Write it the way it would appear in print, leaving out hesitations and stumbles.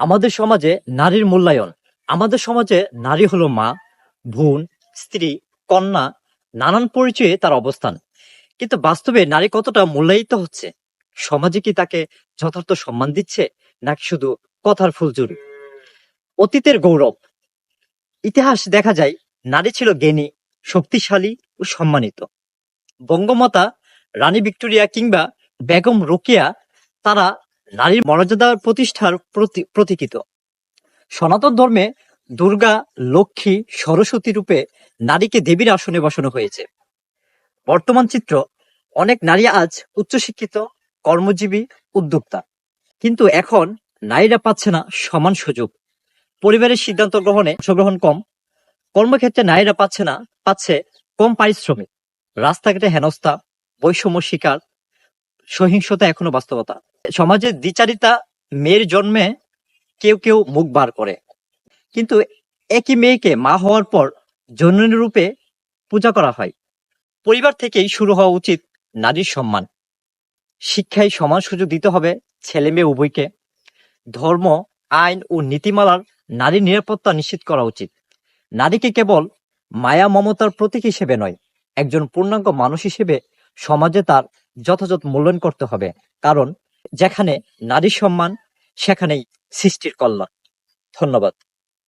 আমাদের সমাজে নারীর মূল্যায়ন। আমাদের সমাজে নারী হলো মা, বোন, স্ত্রী, কন্যা, নানান পরিচয়ে তার অবস্থান। কিন্তু বাস্তবে নারী কতটা মূল্যায়িত হচ্ছে? সমাজে কি তাকে যথার্থ সম্মান দিচ্ছে, নাকি শুধু কথার ফুলঝুরি? অতীতের গৌরব। ইতিহাস দেখা যায় নারী ছিল জ্ঞানী, শক্তিশালী ও সম্মানিত। বঙ্গমাতা রানী ভিক্টোরিয়া কিংবা বেগম রোকেয়া, তারা নারীর মর্যাদার প্রতিষ্ঠার প্রতীকিত। সনাতন ধর্মে দুর্গা, লক্ষ্মী, সরস্বতী রূপে নারীকে দেবীর আসনে বসানো হয়েছে। বর্তমান চিত্র, অনেক নারী আজ উচ্চশিক্ষিত, কর্মজীবী, উদ্যোক্তা। কিন্তু এখন নারীরা পাচ্ছে না সমান সুযোগ। পরিবারের সিদ্ধান্ত গ্রহণে অংশগ্রহণ কম, কর্মক্ষেত্রে নারীরা পাচ্ছে কম পারিশ্রমিক, রাস্তাঘাটে হেনস্থা, বৈষম্য শিকার, সহিংসতা এখনো বাস্তবতা। সমাজের দ্বিচারিতা, মেয়ের জন্মে কেউ কেউ মুখ বার করে, কিন্তু একই মেয়েকে মা হওয়ার পর জননী রূপে পূজা করা হয়। পরিবার থেকেই শুরু হওয়া উচিত নারীর সম্মান। শিক্ষায় সমান সুযোগ দিতে হবে ছেলে মেয়ে উভয়কে। ধর্ম, আইন ও নীতিমালার নারীর নিরাপত্তা নিশ্চিত করা উচিত। নারীকে কেবল মায়া মমতার প্রতীক হিসেবে নয়, একজন পূর্ণাঙ্গ মানুষ হিসেবে সমাজে তার যথাযথ মূল্যায়ন করতে হবে। কারণ যেখানে নারীর সম্মান, সেখানেই সৃষ্টির কল্যাণ। ধন্যবাদ।